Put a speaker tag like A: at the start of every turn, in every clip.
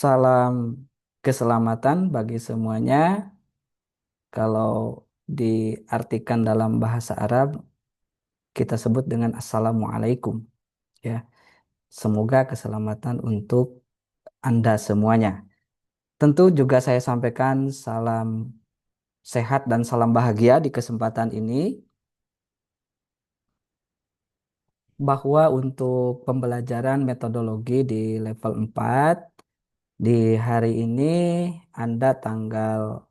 A: Salam keselamatan bagi semuanya. Kalau diartikan dalam bahasa Arab, kita sebut dengan Assalamualaikum. Ya, semoga keselamatan untuk Anda semuanya. Tentu juga saya sampaikan salam sehat dan salam bahagia di kesempatan ini, bahwa untuk pembelajaran metodologi di level 4 di hari ini, Anda tanggal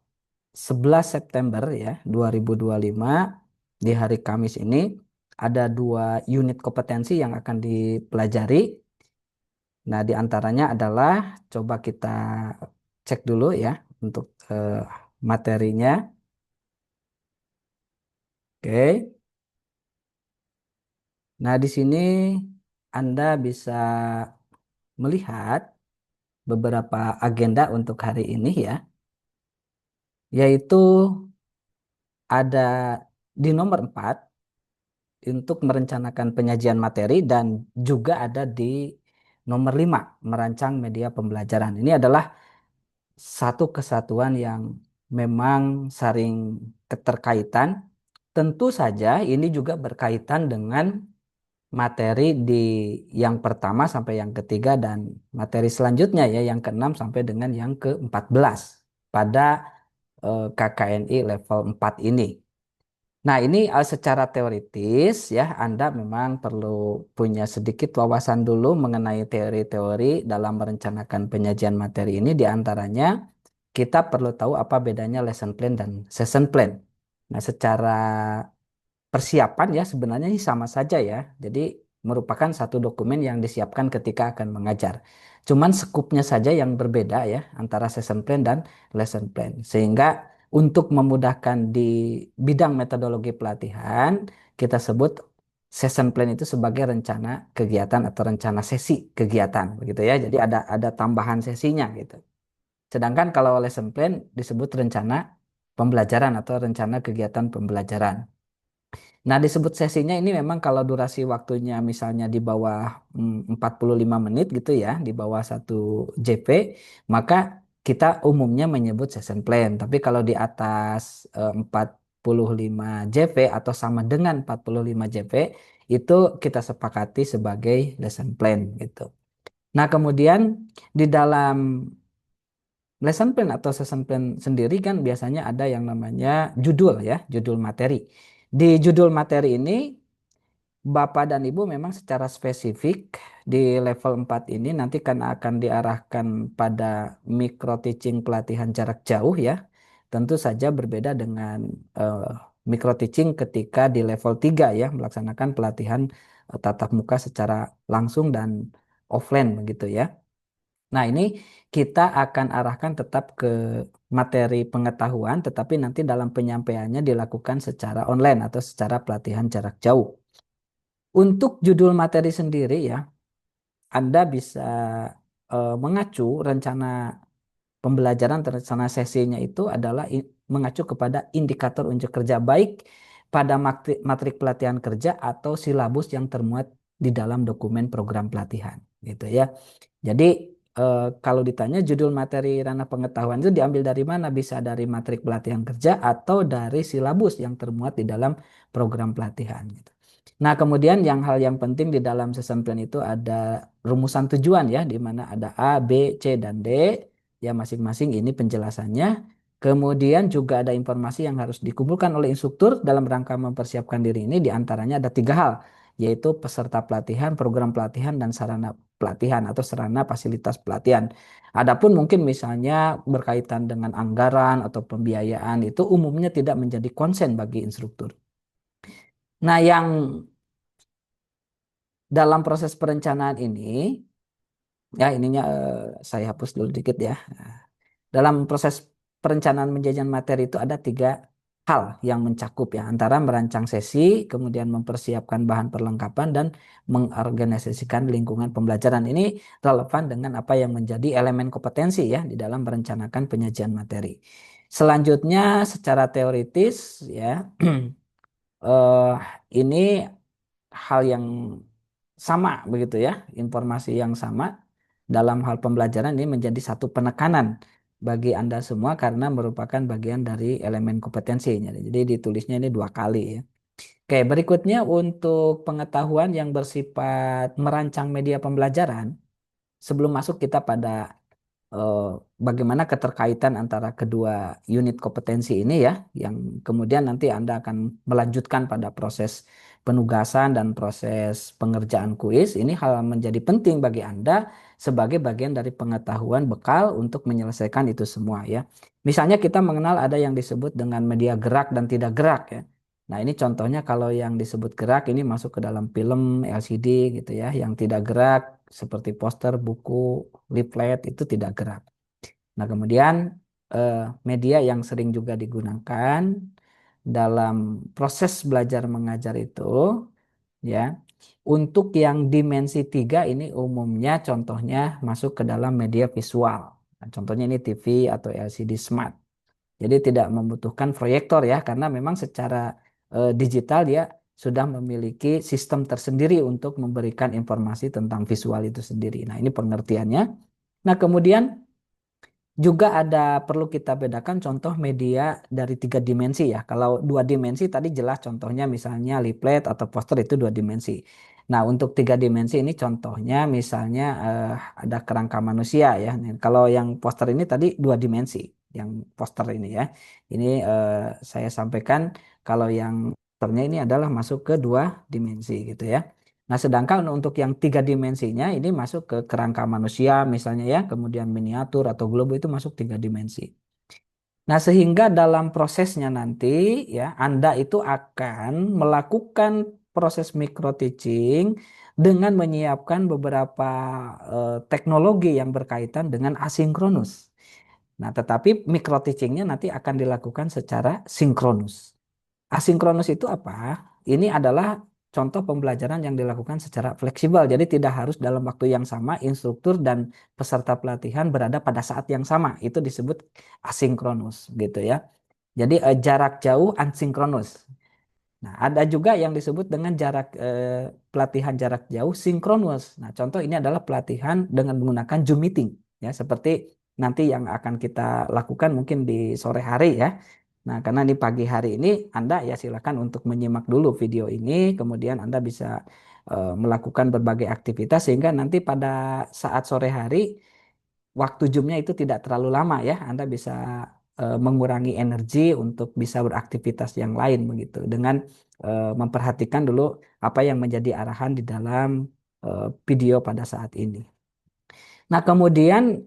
A: 11 September ya 2025, di hari Kamis ini ada dua unit kompetensi yang akan dipelajari. Nah, di antaranya adalah, coba kita cek dulu ya untuk materinya. Oke. Nah, di sini Anda bisa melihat beberapa agenda untuk hari ini ya, yaitu ada di nomor 4 untuk merencanakan penyajian materi, dan juga ada di nomor 5 merancang media pembelajaran. Ini adalah satu kesatuan yang memang saling keterkaitan. Tentu saja ini juga berkaitan dengan materi di yang pertama sampai yang ketiga, dan materi selanjutnya ya yang keenam sampai dengan yang ke-14 pada KKNI level 4 ini. Nah, ini secara teoritis ya, Anda memang perlu punya sedikit wawasan dulu mengenai teori-teori dalam merencanakan penyajian materi ini. Di antaranya, kita perlu tahu apa bedanya lesson plan dan session plan. Nah, secara persiapan ya sebenarnya ini sama saja ya. Jadi merupakan satu dokumen yang disiapkan ketika akan mengajar. Cuman skupnya saja yang berbeda ya antara session plan dan lesson plan. Sehingga untuk memudahkan di bidang metodologi pelatihan, kita sebut session plan itu sebagai rencana kegiatan atau rencana sesi kegiatan begitu ya. Jadi ada tambahan sesinya gitu. Sedangkan kalau lesson plan disebut rencana pembelajaran atau rencana kegiatan pembelajaran. Nah, disebut sesinya ini memang kalau durasi waktunya misalnya di bawah 45 menit gitu ya, di bawah 1 JP, maka kita umumnya menyebut session plan. Tapi kalau di atas 45 JP atau sama dengan 45 JP, itu kita sepakati sebagai lesson plan gitu. Nah, kemudian di dalam lesson plan atau session plan sendiri kan biasanya ada yang namanya judul ya, judul materi. Di judul materi ini, Bapak dan Ibu memang secara spesifik di level 4 ini nanti kan akan diarahkan pada micro teaching pelatihan jarak jauh ya. Tentu saja berbeda dengan eh, micro teaching ketika di level 3 ya, melaksanakan pelatihan tatap muka secara langsung dan offline begitu ya. Nah, ini kita akan arahkan tetap ke materi pengetahuan, tetapi nanti dalam penyampaiannya dilakukan secara online atau secara pelatihan jarak jauh. Untuk judul materi sendiri ya, Anda bisa mengacu rencana pembelajaran, rencana sesinya itu adalah mengacu kepada indikator unjuk kerja baik pada matrik pelatihan kerja atau silabus yang termuat di dalam dokumen program pelatihan gitu ya. Jadi kalau ditanya judul materi ranah pengetahuan itu diambil dari mana? Bisa dari matrik pelatihan kerja atau dari silabus yang termuat di dalam program pelatihan gitu. Nah, kemudian hal yang penting di dalam session plan itu ada rumusan tujuan ya, di mana ada A, B, C, dan D. Ya, masing-masing ini penjelasannya. Kemudian juga ada informasi yang harus dikumpulkan oleh instruktur dalam rangka mempersiapkan diri ini. Di antaranya ada 3 hal, yaitu peserta pelatihan, program pelatihan, dan sarana pelatihan atau sarana fasilitas pelatihan. Adapun mungkin misalnya berkaitan dengan anggaran atau pembiayaan itu umumnya tidak menjadi konsen bagi instruktur. Nah, yang dalam proses perencanaan ini, ya ininya saya hapus dulu dikit ya. Dalam proses perencanaan penjajian materi itu ada 3 hal yang mencakup ya, antara merancang sesi, kemudian mempersiapkan bahan perlengkapan, dan mengorganisasikan lingkungan pembelajaran. Ini relevan dengan apa yang menjadi elemen kompetensi ya di dalam merencanakan penyajian materi. Selanjutnya secara teoritis ya, eh, ini hal yang sama begitu ya, informasi yang sama. dalam hal pembelajaran ini menjadi satu penekanan bagi Anda semua karena merupakan bagian dari elemen kompetensinya. Jadi ditulisnya ini 2 kali ya. Oke, berikutnya untuk pengetahuan yang bersifat merancang media pembelajaran, sebelum masuk kita pada eh, bagaimana keterkaitan antara kedua unit kompetensi ini ya, yang kemudian nanti Anda akan melanjutkan pada proses penugasan dan proses pengerjaan kuis. Ini hal menjadi penting bagi Anda sebagai bagian dari pengetahuan bekal untuk menyelesaikan itu semua ya. Misalnya kita mengenal ada yang disebut dengan media gerak dan tidak gerak ya. Nah, ini contohnya kalau yang disebut gerak ini masuk ke dalam film LCD gitu ya. Yang tidak gerak seperti poster, buku, leaflet itu tidak gerak. Nah, kemudian eh, media yang sering juga digunakan dalam proses belajar mengajar itu ya. Untuk yang dimensi 3 ini umumnya contohnya masuk ke dalam media visual. Nah, contohnya ini TV atau LCD smart. Jadi tidak membutuhkan proyektor ya, karena memang secara digital dia sudah memiliki sistem tersendiri untuk memberikan informasi tentang visual itu sendiri. Nah, ini pengertiannya. Nah, kemudian juga ada perlu kita bedakan contoh media dari 3 dimensi ya. Kalau 2 dimensi tadi jelas contohnya misalnya leaflet atau poster itu 2 dimensi. Nah, untuk 3 dimensi ini contohnya misalnya ada kerangka manusia ya. Nah, kalau yang poster ini tadi 2 dimensi, yang poster ini ya. Ini saya sampaikan kalau yang posternya ini adalah masuk ke 2 dimensi gitu ya. Nah, sedangkan untuk yang 3 dimensinya ini masuk ke kerangka manusia misalnya ya, kemudian miniatur atau globo itu masuk 3 dimensi. Nah, sehingga dalam prosesnya nanti ya Anda itu akan melakukan proses micro teaching dengan menyiapkan beberapa teknologi yang berkaitan dengan asinkronus. Nah, tetapi micro teachingnya nanti akan dilakukan secara sinkronus. Asinkronus itu apa? Ini adalah contoh pembelajaran yang dilakukan secara fleksibel. Jadi tidak harus dalam waktu yang sama instruktur dan peserta pelatihan berada pada saat yang sama. Itu disebut asinkronus gitu ya. Jadi jarak jauh asinkronus. Nah, ada juga yang disebut dengan pelatihan jarak jauh sinkronus. Nah, contoh ini adalah pelatihan dengan menggunakan Zoom meeting ya, seperti nanti yang akan kita lakukan mungkin di sore hari ya. Nah, karena di pagi hari ini Anda ya silakan untuk menyimak dulu video ini, kemudian Anda bisa melakukan berbagai aktivitas sehingga nanti pada saat sore hari waktu zoomnya itu tidak terlalu lama ya. Anda bisa mengurangi energi untuk bisa beraktivitas yang lain begitu dengan memperhatikan dulu apa yang menjadi arahan di dalam video pada saat ini. Nah, kemudian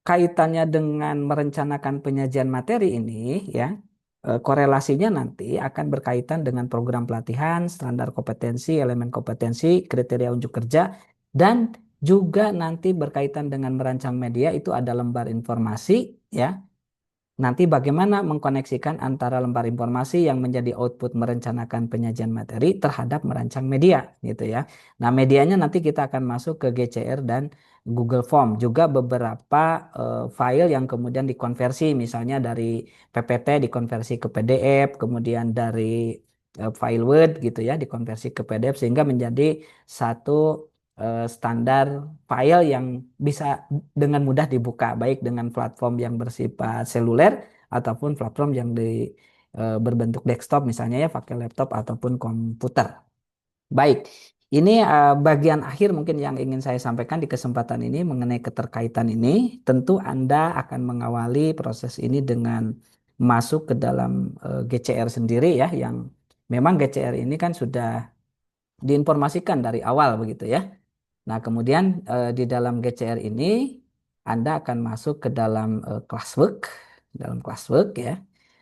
A: kaitannya dengan merencanakan penyajian materi ini ya, korelasinya nanti akan berkaitan dengan program pelatihan, standar kompetensi, elemen kompetensi, kriteria unjuk kerja, dan juga nanti berkaitan dengan merancang media itu ada lembar informasi ya. Nanti bagaimana mengkoneksikan antara lembar informasi yang menjadi output merencanakan penyajian materi terhadap merancang media gitu ya. Nah, medianya nanti kita akan masuk ke GCR dan Google Form. Juga beberapa file yang kemudian dikonversi misalnya dari PPT dikonversi ke PDF, kemudian dari file Word gitu ya dikonversi ke PDF sehingga menjadi satu standar file yang bisa dengan mudah dibuka baik dengan platform yang bersifat seluler ataupun platform yang berbentuk desktop misalnya ya pakai laptop ataupun komputer. Baik, ini bagian akhir mungkin yang ingin saya sampaikan di kesempatan ini mengenai keterkaitan ini. Tentu Anda akan mengawali proses ini dengan masuk ke dalam GCR sendiri ya yang memang GCR ini kan sudah diinformasikan dari awal begitu ya. Nah, kemudian di dalam GCR ini Anda akan masuk ke dalam classwork ya.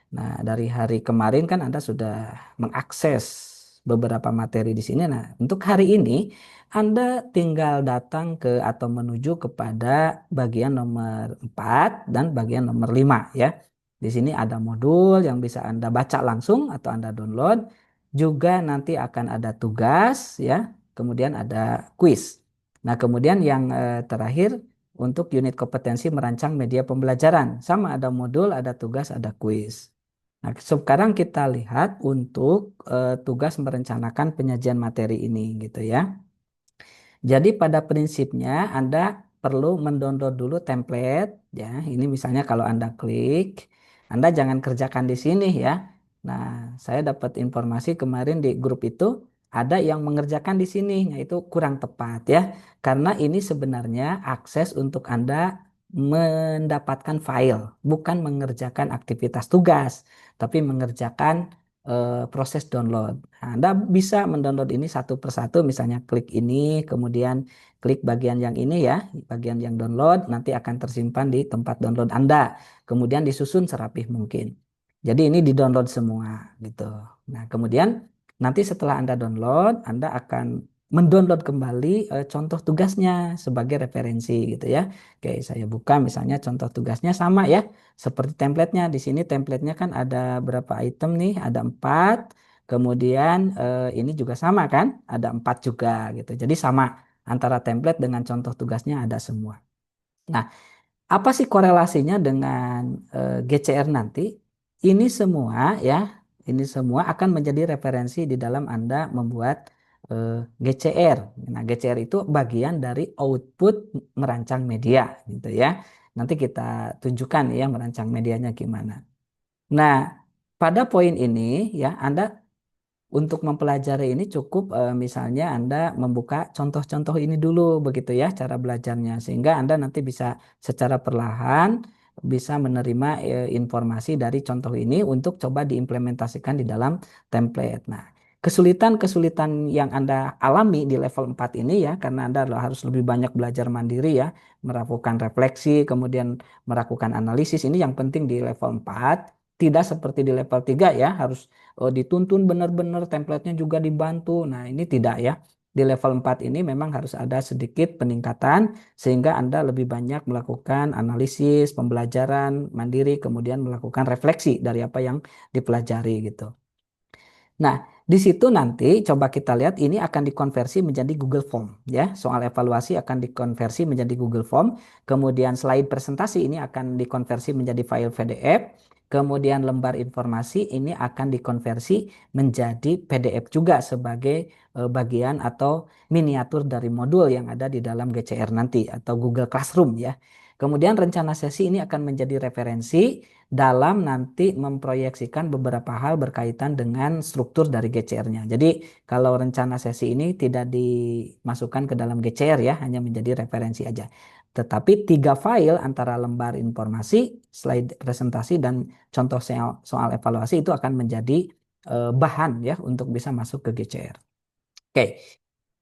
A: Nah, dari hari kemarin kan Anda sudah mengakses beberapa materi di sini. Nah, untuk hari ini Anda tinggal datang ke atau menuju kepada bagian nomor 4 dan bagian nomor 5 ya. Di sini ada modul yang bisa Anda baca langsung atau Anda download. Juga nanti akan ada tugas ya, kemudian ada kuis. Nah, kemudian yang terakhir untuk unit kompetensi merancang media pembelajaran. Sama ada modul, ada tugas, ada kuis. Nah, sekarang kita lihat untuk tugas merencanakan penyajian materi ini gitu ya. Jadi pada prinsipnya Anda perlu mendownload dulu template ya. Ini misalnya kalau Anda klik, Anda jangan kerjakan di sini ya. Nah, saya dapat informasi kemarin di grup itu ada yang mengerjakan di sini, yaitu kurang tepat ya. Karena ini sebenarnya akses untuk Anda mendapatkan file, bukan mengerjakan aktivitas tugas, tapi mengerjakan proses download. Nah, Anda bisa mendownload ini satu persatu, misalnya klik ini, kemudian klik bagian yang ini ya, bagian yang download, nanti akan tersimpan di tempat download Anda. Kemudian disusun serapih mungkin. Jadi ini di-download semua gitu. Nah, kemudian nanti setelah Anda download, Anda akan mendownload kembali contoh tugasnya sebagai referensi gitu ya. Oke, saya buka misalnya contoh tugasnya sama ya, seperti templatenya. Di sini templatenya kan ada berapa item nih? Ada 4. Kemudian ini juga sama kan? Ada 4 juga gitu. Jadi sama antara template dengan contoh tugasnya ada semua. Nah, apa sih korelasinya dengan GCR nanti? Ini semua ya, ini semua akan menjadi referensi di dalam Anda membuat GCR. Nah, GCR itu bagian dari output merancang media gitu ya. Nanti kita tunjukkan ya merancang medianya gimana. Nah, pada poin ini ya Anda untuk mempelajari ini cukup misalnya Anda membuka contoh-contoh ini dulu begitu ya cara belajarnya sehingga Anda nanti bisa secara perlahan bisa menerima informasi dari contoh ini untuk coba diimplementasikan di dalam template. Nah, kesulitan-kesulitan yang Anda alami di level 4 ini ya karena Anda harus lebih banyak belajar mandiri ya, melakukan refleksi, kemudian melakukan analisis ini yang penting di level 4. Tidak seperti di level 3 ya, harus dituntun benar-benar templatenya juga dibantu. Nah, ini tidak ya. Di level 4 ini memang harus ada sedikit peningkatan sehingga Anda lebih banyak melakukan analisis, pembelajaran mandiri, kemudian melakukan refleksi dari apa yang dipelajari gitu. Nah, di situ nanti coba kita lihat ini akan dikonversi menjadi Google Form ya. Soal evaluasi akan dikonversi menjadi Google Form. Kemudian slide presentasi ini akan dikonversi menjadi file PDF. Kemudian lembar informasi ini akan dikonversi menjadi PDF juga sebagai bagian atau miniatur dari modul yang ada di dalam GCR nanti atau Google Classroom ya. Kemudian rencana sesi ini akan menjadi referensi dalam nanti memproyeksikan beberapa hal berkaitan dengan struktur dari GCR-nya. Jadi kalau rencana sesi ini tidak dimasukkan ke dalam GCR ya, hanya menjadi referensi aja. Tetapi 3 file antara lembar informasi, slide presentasi, dan contoh soal evaluasi itu akan menjadi bahan ya untuk bisa masuk ke GCR. Oke,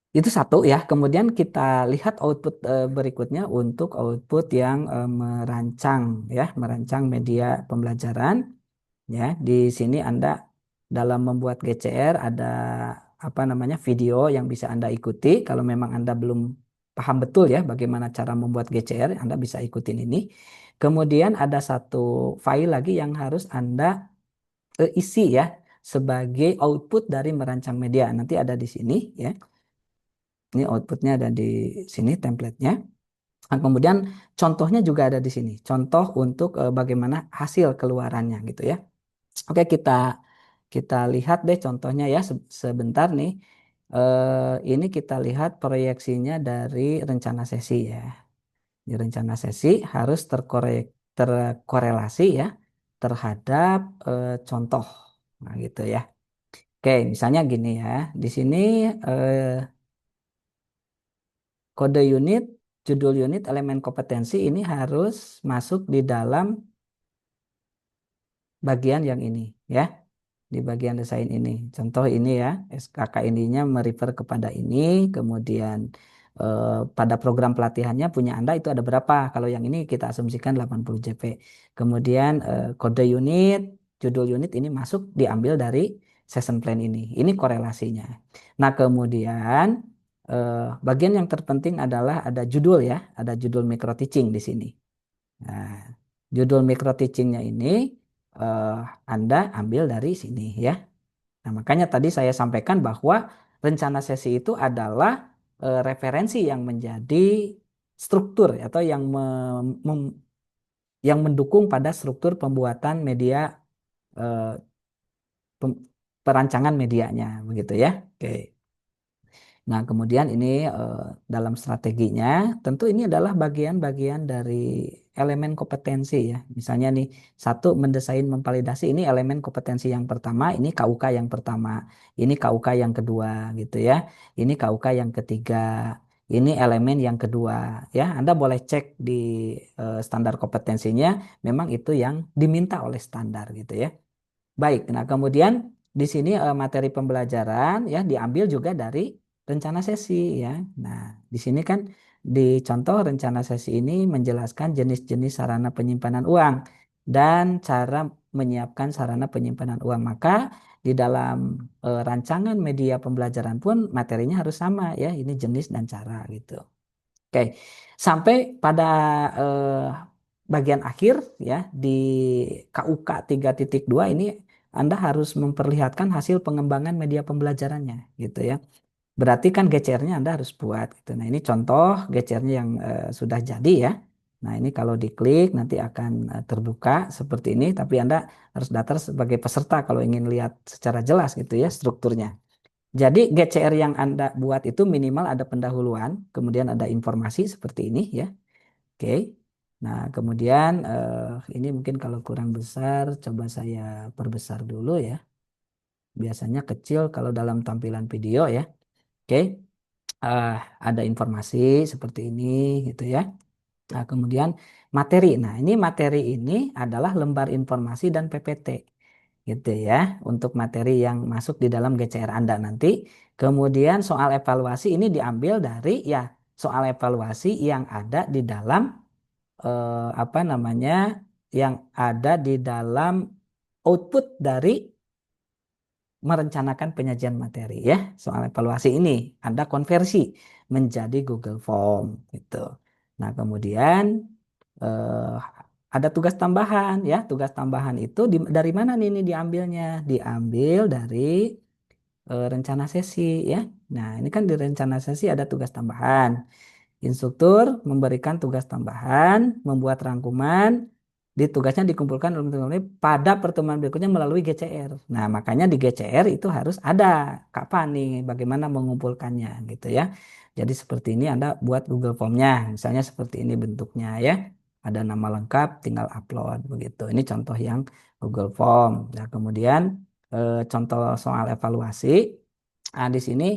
A: itu satu ya. Kemudian kita lihat output berikutnya untuk output yang merancang ya, merancang media pembelajaran ya. Di sini Anda dalam membuat GCR ada apa namanya video yang bisa Anda ikuti. Kalau memang Anda belum paham betul ya bagaimana cara membuat GCR, Anda bisa ikutin ini. Kemudian ada satu file lagi yang harus Anda isi ya sebagai output dari merancang media. Nanti ada di sini ya. Ini outputnya ada di sini templatenya. Nah, kemudian contohnya juga ada di sini. Contoh untuk bagaimana hasil keluarannya gitu ya. Oke, kita lihat deh contohnya ya sebentar nih. Ini kita lihat proyeksinya dari rencana sesi ya. Di rencana sesi harus terkorelasi ya terhadap contoh. Nah, gitu ya. Oke, misalnya gini ya. Di sini eh, kode unit, judul unit, elemen kompetensi ini harus masuk di dalam bagian yang ini ya. Di bagian desain ini. Contoh ini ya, SKK ininya merefer kepada ini, kemudian pada program pelatihannya punya Anda itu ada berapa? Kalau yang ini kita asumsikan 80 JP. Kemudian kode unit, judul unit ini masuk diambil dari session plan ini. Ini korelasinya. Nah, kemudian bagian yang terpenting adalah ada judul ya, ada judul micro teaching di sini. Nah, judul micro teachingnya ini eh, Anda ambil dari sini ya. Nah, makanya tadi saya sampaikan bahwa rencana sesi itu adalah referensi yang menjadi struktur atau yang mendukung pada struktur pembuatan media eh, perancangan medianya begitu ya. Oke. Nah, kemudian ini dalam strateginya, tentu ini adalah bagian-bagian dari elemen kompetensi ya. Misalnya nih, satu mendesain memvalidasi ini elemen kompetensi yang pertama, ini KUK yang pertama, ini KUK yang kedua gitu ya. Ini KUK yang ketiga, ini elemen yang kedua ya. Anda boleh cek di standar kompetensinya, memang itu yang diminta oleh standar gitu ya. Baik, nah kemudian di sini materi pembelajaran ya diambil juga dari rencana sesi ya. Nah, di sini kan di contoh rencana sesi ini menjelaskan jenis-jenis sarana penyimpanan uang dan cara menyiapkan sarana penyimpanan uang. Maka di dalam rancangan media pembelajaran pun materinya harus sama ya, ini jenis dan cara gitu. Oke, sampai pada eh, bagian akhir ya di KUK 3.2 ini Anda harus memperlihatkan hasil pengembangan media pembelajarannya gitu ya. Berarti kan GCR-nya Anda harus buat gitu. Nah, ini contoh GCR-nya yang sudah jadi ya. Nah, ini kalau diklik nanti akan terbuka seperti ini, tapi Anda harus daftar sebagai peserta kalau ingin lihat secara jelas gitu ya strukturnya. Jadi GCR yang Anda buat itu minimal ada pendahuluan, kemudian ada informasi seperti ini ya. Oke. Nah, kemudian ini mungkin kalau kurang besar, coba saya perbesar dulu ya. Biasanya kecil kalau dalam tampilan video ya. Oke. Eh, ada informasi seperti ini gitu ya. Nah, kemudian materi. Nah, ini materi ini adalah lembar informasi dan PPT gitu ya untuk materi yang masuk di dalam GCR Anda nanti. Kemudian soal evaluasi ini diambil dari ya soal evaluasi yang ada di dalam apa namanya yang ada di dalam output dari merencanakan penyajian materi ya. Soal evaluasi ini Anda konversi menjadi Google Form gitu. Nah, kemudian eh, ada tugas tambahan ya. Tugas tambahan itu dari mana nih ini diambilnya? Diambil dari rencana sesi ya. Nah, ini kan di rencana sesi ada tugas tambahan. Instruktur memberikan tugas tambahan, membuat rangkuman, di tugasnya dikumpulkan pada pertemuan berikutnya melalui GCR. Nah, makanya di GCR itu harus ada kapan nih, bagaimana mengumpulkannya gitu ya. Jadi seperti ini Anda buat Google Form-nya, misalnya seperti ini bentuknya ya. Ada nama lengkap, tinggal upload begitu. Ini contoh yang Google Form. Nah, kemudian contoh soal evaluasi. Nah, di sini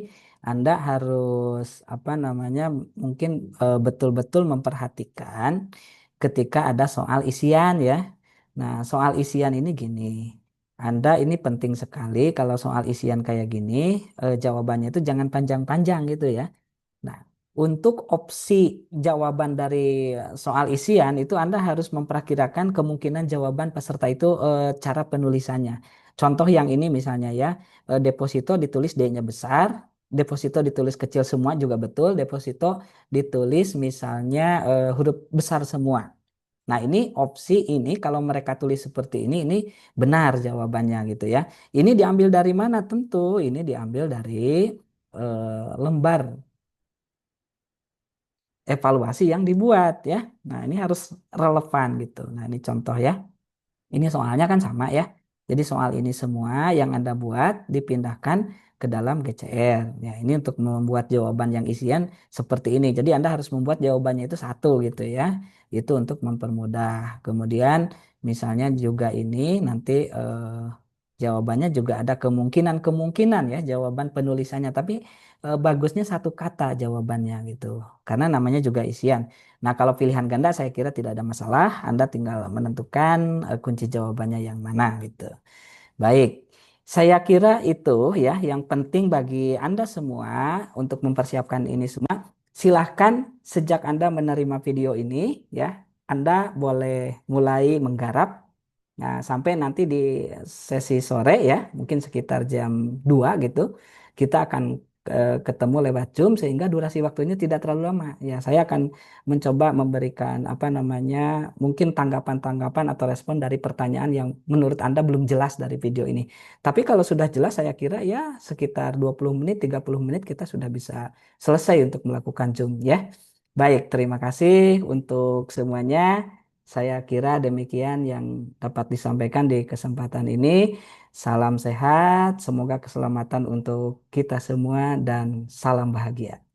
A: Anda harus apa namanya mungkin betul-betul memperhatikan ketika ada soal isian ya. Nah, soal isian ini gini. Anda ini penting sekali kalau soal isian kayak gini, jawabannya itu jangan panjang-panjang gitu ya. Nah, untuk opsi jawaban dari soal isian itu Anda harus memperkirakan kemungkinan jawaban peserta itu cara penulisannya. Contoh yang ini misalnya ya, deposito ditulis D-nya besar, deposito ditulis kecil semua juga betul, deposito ditulis misalnya huruf besar semua. Nah, ini opsi ini kalau mereka tulis seperti ini benar jawabannya gitu ya. Ini diambil dari mana? Tentu ini diambil dari lembar evaluasi yang dibuat ya. Nah, ini harus relevan gitu. Nah, ini contoh ya. Ini soalnya kan sama ya. Jadi soal ini semua yang Anda buat dipindahkan ke dalam GCR. Ya, ini untuk membuat jawaban yang isian seperti ini. Jadi Anda harus membuat jawabannya itu satu gitu ya. Itu untuk mempermudah. Kemudian misalnya juga ini nanti jawabannya juga ada kemungkinan-kemungkinan ya jawaban penulisannya. Tapi bagusnya satu kata jawabannya gitu. Karena namanya juga isian. Nah, kalau pilihan ganda saya kira tidak ada masalah. Anda tinggal menentukan kunci jawabannya yang mana gitu. Baik, saya kira itu ya yang penting bagi Anda semua untuk mempersiapkan ini semua. Silahkan sejak Anda menerima video ini ya, Anda boleh mulai menggarap. Nah, sampai nanti di sesi sore ya, mungkin sekitar jam 2 gitu, kita akan ketemu lewat Zoom sehingga durasi waktunya tidak terlalu lama. Ya, saya akan mencoba memberikan apa namanya, mungkin tanggapan-tanggapan atau respon dari pertanyaan yang menurut Anda belum jelas dari video ini. Tapi kalau sudah jelas saya kira ya sekitar 20 menit, 30 menit kita sudah bisa selesai untuk melakukan Zoom ya. Baik, terima kasih untuk semuanya. Saya kira demikian yang dapat disampaikan di kesempatan ini. Salam sehat, semoga keselamatan untuk kita semua dan salam bahagia.